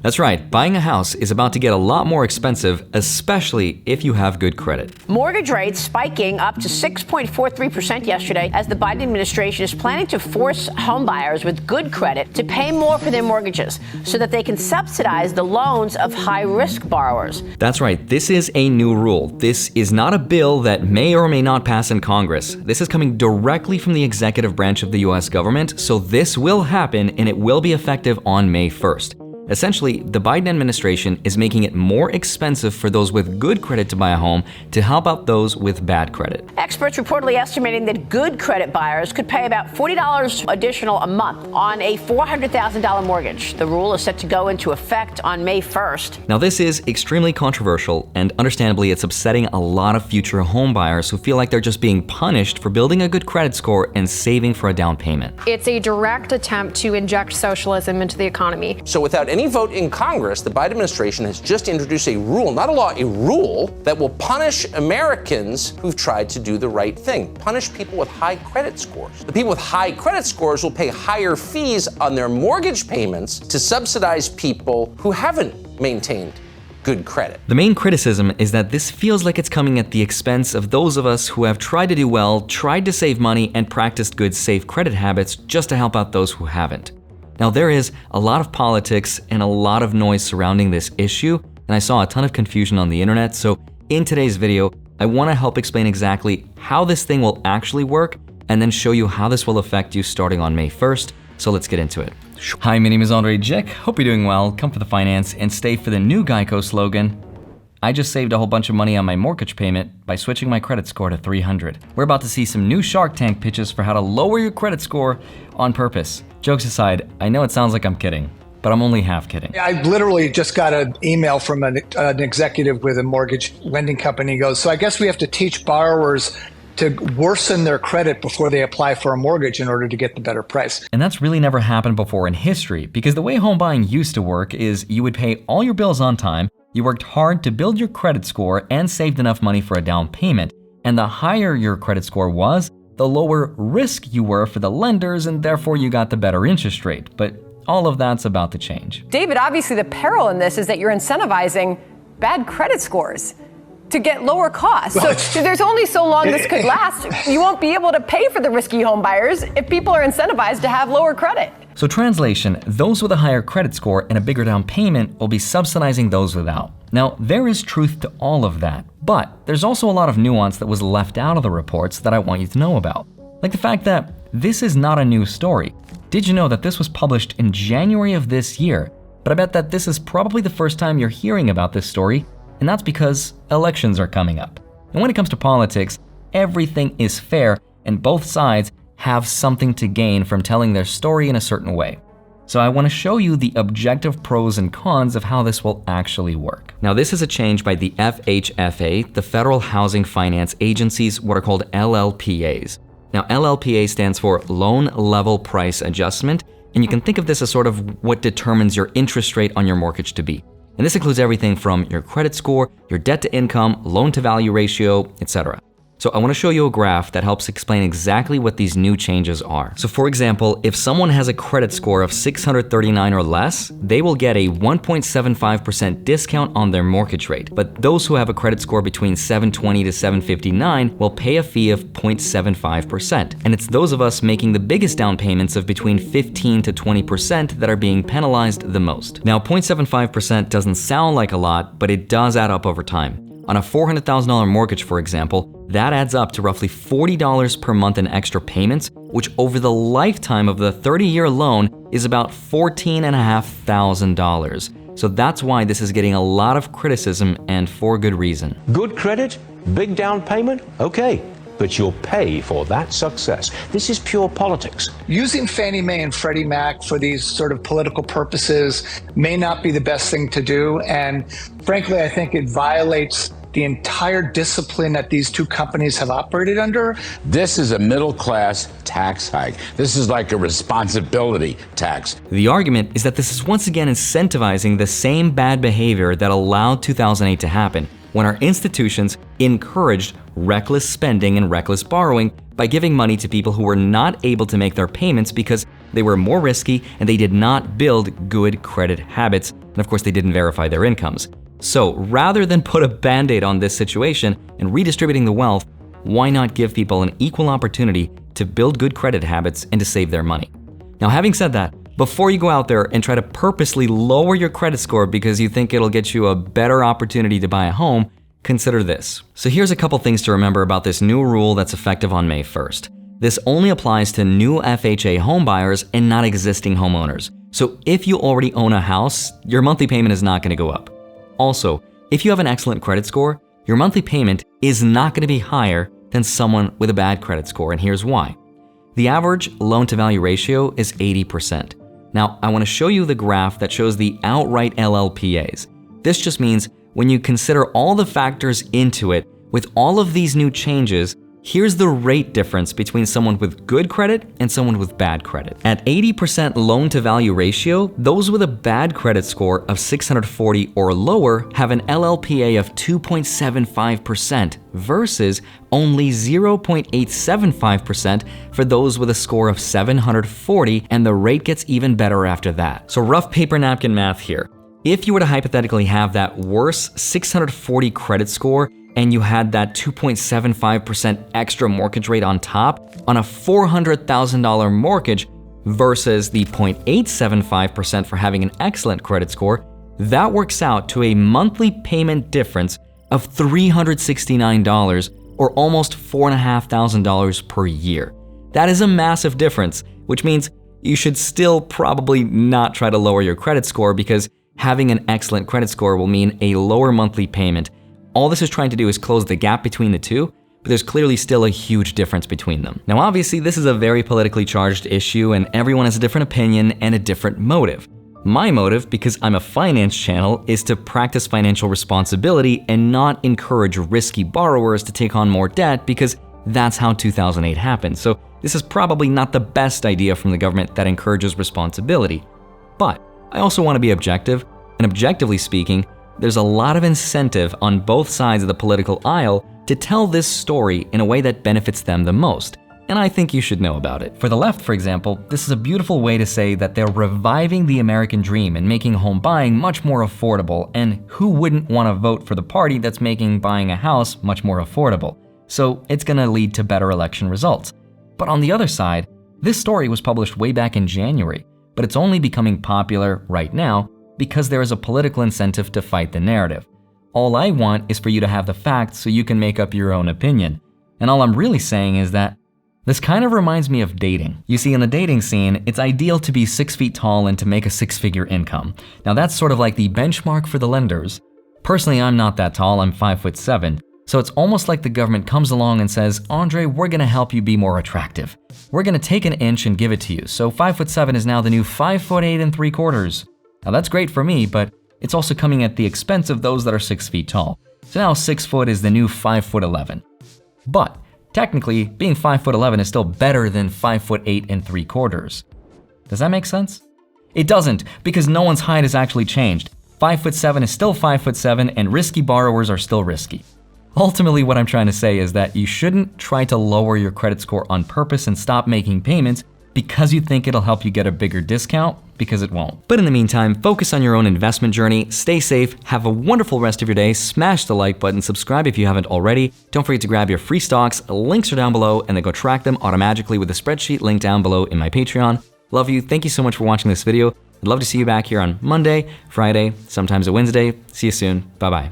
That's right, buying a house is about to get a lot more expensive, especially if you have good credit. Mortgage rates spiking up to 6.43% yesterday as the Biden administration is planning to force homebuyers with good credit to pay more for their mortgages so that they can subsidize the loans of high-risk borrowers. That's right, this is a new rule. This is not a bill that may or may not pass in Congress. This is coming directly from the executive branch of the US government, so this will happen and it will be effective on May 1st. Essentially, the Biden administration is making it more expensive for those with good credit to buy a home to help out those with bad credit. Experts reportedly estimating that good credit buyers could pay about $40 additional a month on a $400,000 mortgage. The rule is set to go into effect on May 1st. Now, this is extremely controversial, and understandably, it's upsetting a lot of future home buyers who feel like they're just being punished for building a good credit score and saving for a down payment. It's a direct attempt to inject socialism into the economy. So without any vote in Congress, the Biden administration has just introduced a rule, not a law, a rule that will punish Americans who've tried to do the right thing, punish people with high credit scores. The people with high credit scores will pay higher fees on their mortgage payments to subsidize people who haven't maintained good credit. The main criticism is that this feels like it's coming at the expense of those of us who have tried to do well, tried to save money, and practiced good safe credit habits just to help out those who haven't. Now, there is a lot of politics and a lot of noise surrounding this issue, and I saw a ton of confusion on the internet, so in today's video, I want to help explain exactly how this thing will actually work and then show you how this will affect you starting on May 1st, so let's get into it. Hi, my name is Andrei Jikh. Hope you're doing well. Come for the finance and stay for the new Geico slogan. I just saved a whole bunch of money on my mortgage payment by switching my credit score to 300. We're about to see some new Shark Tank pitches for how to lower your credit score on purpose. Jokes aside, I know it sounds like I'm kidding, but I'm only half kidding. I literally just got an email from an executive with a mortgage lending company. He goes, so I guess we have to teach borrowers to worsen their credit before they apply for a mortgage in order to get the better price. And that's really never happened before in history, because the way home buying used to work is you would pay all your bills on time, you worked hard to build your credit score and saved enough money for a down payment. And the higher your credit score was, the lower risk you were for the lenders, and therefore you got the better interest rate. But all of that's about to change. David, obviously the peril in this is that you're incentivizing bad credit scores to get lower costs. So there's only so long this could last. You won't be able to pay for the risky home buyers if people are incentivized to have lower credit. So translation, those with a higher credit score and a bigger down payment will be subsidizing those without. Now, there is truth to all of that, but there's also a lot of nuance that was left out of the reports that I want you to know about. Like the fact that this is not a new story. Did you know that this was published in January of this year? But I bet that this is probably the first time you're hearing about this story, and that's because elections are coming up. And when it comes to politics, everything is fair, and both sides have something to gain from telling their story in a certain way. So I want to show you the objective pros and cons of how this will actually work. Now, this is a change by the FHFA, the Federal Housing Finance Agency's what are called LLPAs. Now, LLPA stands for Loan Level Price Adjustment, and you can think of this as sort of what determines your interest rate on your mortgage to be. And this includes everything from your credit score, your debt to income, loan to value ratio, etc. So I want to show you a graph that helps explain exactly what these new changes are. So for example, if someone has a credit score of 639 or less, they will get a 1.75% discount on their mortgage rate. But those who have a credit score between 720 to 759 will pay a fee of 0.75%. And it's those of us making the biggest down payments of between 15 to 20% that are being penalized the most. Now, 0.75% doesn't sound like a lot, but it does add up over time. On a $400,000 mortgage, for example, that adds up to roughly $40 per month in extra payments, which over the lifetime of the 30-year loan is about $14,500. So that's why this is getting a lot of criticism, and for good reason. Good credit, big down payment, okay, but you'll pay for that success. This is pure politics. Using Fannie Mae and Freddie Mac for these sort of political purposes may not be the best thing to do. And frankly, I think it violates the entire discipline that these two companies have operated under. This is a middle-class tax hike. This is like a responsibility tax. The argument is that this is once again incentivizing the same bad behavior that allowed 2008 to happen, when our institutions encouraged reckless spending and reckless borrowing by giving money to people who were not able to make their payments because they were more risky and they did not build good credit habits and of course they didn't verify their incomes. So rather than put a band-aid on this situation and redistributing the wealth, why not give people an equal opportunity to build good credit habits and to save their money? Now, having said that, before you go out there and try to purposely lower your credit score because you think it'll get you a better opportunity to buy a home, consider this. So here's a couple things to remember about this new rule that's effective on May 1st. This only applies to new FHA homebuyers and not existing homeowners. So if you already own a house, your monthly payment is not going to go up. Also, if you have an excellent credit score, your monthly payment is not going to be higher than someone with a bad credit score, and here's why. The average loan-to-value ratio is 80%. Now, I want to show you the graph that shows the outright LLPAs. This just means when you consider all the factors into it, with all of these new changes, here's the rate difference between someone with good credit and someone with bad credit. At 80% loan-to-value ratio, those with a bad credit score of 640 or lower have an LLPA of 2.75% versus only 0.875% for those with a score of 740, and the rate gets even better after that. So rough paper napkin math here. If you were to hypothetically have that worse 640 credit score and you had that 2.75% extra mortgage rate on top on a $400,000 mortgage versus the 0.875% for having an excellent credit score, that works out to a monthly payment difference of $369 or almost $4,500 per year. That is a massive difference, which means you should still probably not try to lower your credit score because having an excellent credit score will mean a lower monthly payment. All this is trying to do is close the gap between the two, but there's clearly still a huge difference between them. Now, obviously, this is a very politically charged issue and everyone has a different opinion and a different motive. My motive, because I'm a finance channel, is to practice financial responsibility and not encourage risky borrowers to take on more debt because that's how 2008 happened. So this is probably not the best idea from the government that encourages responsibility. But I also want to be objective, and objectively speaking, there's a lot of incentive on both sides of the political aisle to tell this story in a way that benefits them the most, and I think you should know about it. For the left, for example, this is a beautiful way to say that they're reviving the American dream and making home buying much more affordable, and who wouldn't want to vote for the party that's making buying a house much more affordable? So it's going to lead to better election results. But on the other side, this story was published way back in January, but it's only becoming popular right now because there is a political incentive to fight the narrative. All I want is for you to have the facts so you can make up your own opinion. And all I'm really saying is that this kind of reminds me of dating. You see, in the dating scene, it's ideal to be 6 feet tall and to make a 6-figure income. Now that's sort of like the benchmark for the lenders. Personally, I'm not that tall, I'm 5'7". So it's almost like the government comes along and says, Andre, we're gonna help you be more attractive. We're gonna take an inch and give it to you. So 5'7" is now the new 5'8 3/4. Now that's great for me, but it's also coming at the expense of those that are 6 feet tall. So now 6 foot is the new 5'11". But technically, being 5'11" is still better than 5'8 3/4. Does that make sense? It doesn't, because no one's height has actually changed. 5'7" is still 5'7", and risky borrowers are still risky. Ultimately, what I'm trying to say is that you shouldn't try to lower your credit score on purpose and stop making payments because you think it'll help you get a bigger discount, because it won't. But in the meantime, focus on your own investment journey, stay safe, have a wonderful rest of your day, smash the like button, subscribe if you haven't already, don't forget to grab your free stocks, links are down below, and then go track them automatically with the spreadsheet link down below in my Patreon. Love you, thank you so much for watching this video. I'd love to see you back here on Monday, Friday, sometimes a Wednesday. See you soon, bye-bye.